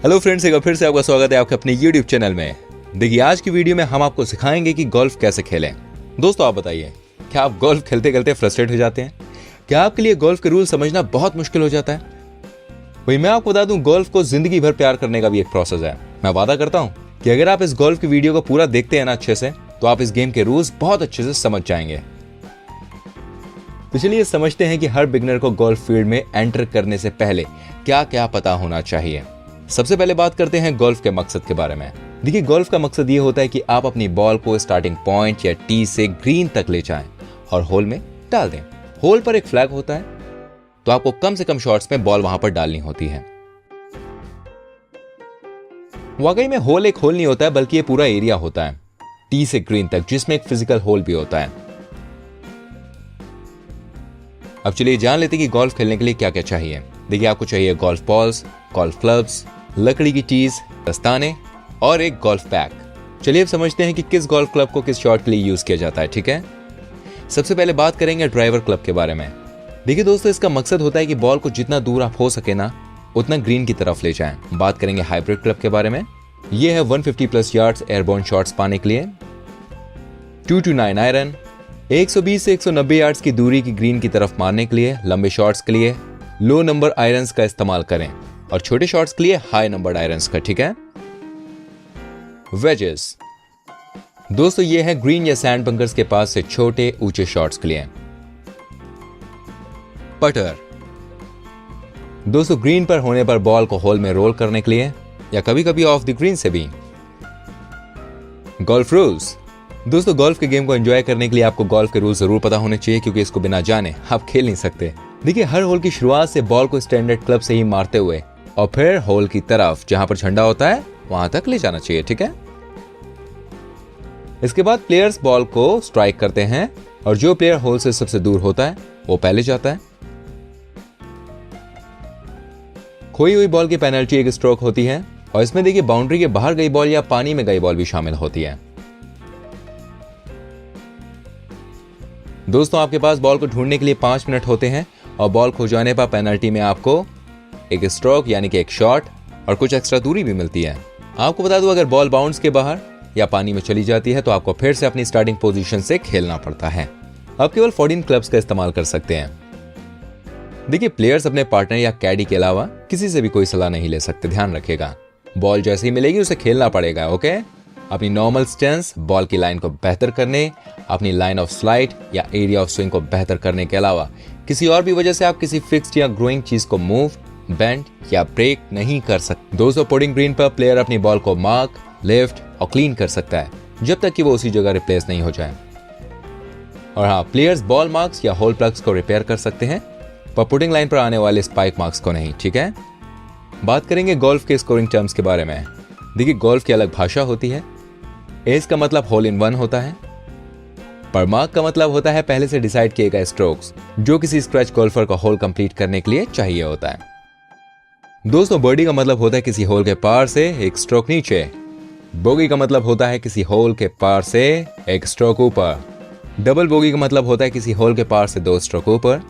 Hello friends, एक बार फिर से आपका स्वागत है आपके अपने YouTube चैनल में। देखिए, आज की वीडियो में हम आपको सिखाएंगे कि गोल्फ कैसे खेलें। दोस्तों, आप बताइए, क्या आप गोल्फ खेलते खेलते फ्रस्ट्रेट हो जाते हैं? क्या आपके लिए गोल्फ के रूल समझना बहुत मुश्किल हो जाता है? वही मैं आपको बता दूं, गोल्फ को जिंदगी भर प्यार करने का भी एक प्रोसेस है। मैं वादा करता हूं कि अगर आप इस गोल्फ की वीडियो को पूरा देखते हैं ना अच्छे से, तो आप इस गेम के रूल्स बहुत अच्छे से समझ जाएंगे। तो चलिए समझते हैं कि हर बिगिनर को गोल्फ फील्ड में एंटर करने से पहले क्या क्या पता होना चाहिए। सबसे पहले बात करते हैं गोल्फ के मकसद के बारे में। देखिए, गोल्फ का मकसद ये होता है कि आप अपनी बॉल को स्टार्टिंग पॉइंट या टी से ग्रीन तक ले जाएं और होल में डाल दें। होल पर एक फ्लैग होता है, तो आपको कम से कम शॉट्स में बॉल वहां पर डालनी होती है। वाकई में होल एक होल नहीं होता है, बल्कि ये पूरा एरिया होता है टी से ग्रीन तक, जिसमें एक फिजिकल होल भी होता है। अब चलिए जान लेते हैं कि गोल्फ खेलने के लिए क्या क्या चाहिए। देखिए, आपको चाहिए गोल्फ बॉल्स, गोल्फ क्लब्स, लकड़ी की टीज, दस्ताने और एक गोल्फ पैक। चलिए अब समझते हैं कि किस गोल्फ क्लब को किस शॉट के लिए यूज किया जाता है। ठीक है, सबसे पहले बात करेंगे ड्राइवर क्लब के बारे में। देखिए दोस्तों, इसका मकसद होता है कि बॉल को जितना दूर आप हो सके ना, उतना ग्रीन की तरफ ले जाएं। बात करेंगे हाइब्रिड क्लब के बारे में। यह है 150 प्लस यार्ड्स एयरबोर्न शॉट्स पाने के लिए। 229 आयरन 120 से 190 यार्ड्स की दूरी की ग्रीन की तरफ मारने के लिए। लंबे शॉट्स के लिए लो नंबर आयरन्स का इस्तेमाल करें और छोटे शॉट्स के लिए हाई नंबर आयरन्स का। ठीक है, वेजेस दोस्तों, ये है ग्रीन या सैंड बंकर्स के पास से छोटे ऊंचे शॉट्स के लिए। पटर दोस्तों, ग्रीन पर होने पर बॉल को होल में रोल करने के लिए या कभी कभी ऑफ द ग्रीन से भी। गोल्फ रूल्स दोस्तों, गोल्फ के गेम को एंजॉय करने के लिए आपको गोल्फ के रूल्स जरूर पता होने चाहिए, क्योंकि इसको बिना जाने आप खेल नहीं सकते। देखिए, हर होल की शुरुआत से बॉल को स्टैंडर्ड क्लब से ही मारते हुए और फिर होल की तरफ जहां पर झंडा होता है वहां तक ले जाना चाहिए। ठीक है, इसके बाद प्लेयर्स बॉल को स्ट्राइक करते हैं और जो प्लेयर होल से सबसे दूर होता है वो पहले जाता है। खोई हुई बॉल की पेनल्टी एक स्ट्रोक होती है और इसमें देखिए बाउंड्री के बाहर गई बॉल या पानी में गई बॉल भी शामिल होती है। दोस्तों, आपके पास बॉल को ढूंढने के लिए 5 मिनट होते हैं और बॉल खो जाने पर पेनल्टी में आपको एक स्ट्रोक यानी कि एक शॉट और कुछ एक्स्ट्रा दूरी भी मिलती है। आपको बता दूं, अगर बॉल बाउंड्स के बाहर या पानी में चली जाती है तो आपको फिर से अपनी स्टार्टिंग पोजीशन से खेलना पड़ता है। आप केवल 14 क्लब्स का इस्तेमाल कर सकते हैं। देखिए, प्लेयर्स अपने पार्टनर या कैडी के अलावा किसी से भी कोई सलाह नहीं ले सकते, ध्यान रखिएगा। बॉल जैसे ही मिलेगी उसे खेलना पड़ेगा। ओके, अपनी नॉर्मल स्टेंस, बॉल की लाइन को बेहतर करने, अपनी लाइन ऑफ स्लाइड या एरिया ऑफ स्विंग को बेहतर करने के अलावा किसी और भी वजह से आप किसी फिक्स्ड या ग्रोइंग चीज को मूव, बेंड या ब्रेक नहीं कर सकते। दोस्तों, पुटिंग ग्रीन पर प्लेयर अपनी बॉल को मार्क, लिफ्ट और क्लीन कर सकता है जब तक कि वो उसी जगह रिप्लेस नहीं हो जाए। और हाँ, प्लेयर्स बॉल मार्क्स या होल प्लग्स को रिपेयर कर सकते हैं, पर पुटिंग लाइन पर आने वाले स्पाइक मार्क्स को नहीं। ठीक है, बात करेंगे गोल्फ के स्कोरिंग टर्म्स के बारे में। देखिए, गोल्फ की अलग भाषा होती है। एस का मतलब होल इन वन होता है, पर मार्क का मतलब होता है पहले से डिसाइड किए गए स्ट्रोक्स जो किसी स्क्रैच गोल्फर को होल कंप्लीट करने के लिए चाहिए होता है। दोस्तों, बर्डी का मतलब होता है किसी होल के पार से एक स्ट्रोक नीचे। बोगी का मतलब होता है किसी होल के पार से एक स्ट्रोक ऊपर। डबल बोगी का मतलब होता है किसी होल के पार से 2 स्ट्रोक ऊपर।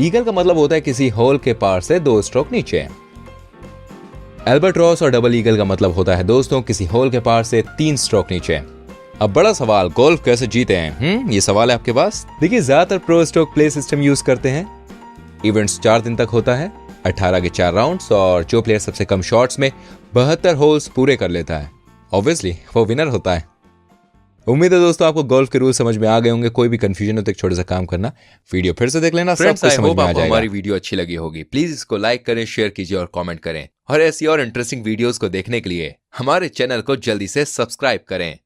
ईगल का मतलब होता है किसी होल के पार से 2 स्ट्रोक नीचे। एल्बाट्रॉस और डबल ईगल का मतलब होता है दोस्तों किसी होल के पार से 3 स्ट्रोक नीचे। अब बड़ा सवाल, गोल्फ कैसे जीते हैं? ये सवाल है आपके पास। देखिए, ज्यादातर pro stroke play system use करते हैं। इवेंट्स 4 दिन तक होता है, 18 के 4 राउंड्स, और जो प्लेयर सबसे कम शॉट्स में 72 होल्स पूरे कर लेता है, ऑब्वियसली वो विनर होता है। उम्मीद है दोस्तों आपको गोल्फ के रूल समझ में आ गए होंगे। कोई भी कंफ्यूजन हो तो एक छोटा सा काम करना, वीडियो फिर से देख लेना, सब कुछ समझ में आ जाएगा। हमारी वीडियो अच्छी लगी होगी, प्लीज इसको लाइक करें, शेयर कीजिए और कमेंट करें। और ऐसी और इंटरेस्टिंग वीडियोस को देखने के लिए हमारे चैनल को जल्दी से सब्सक्राइब करें।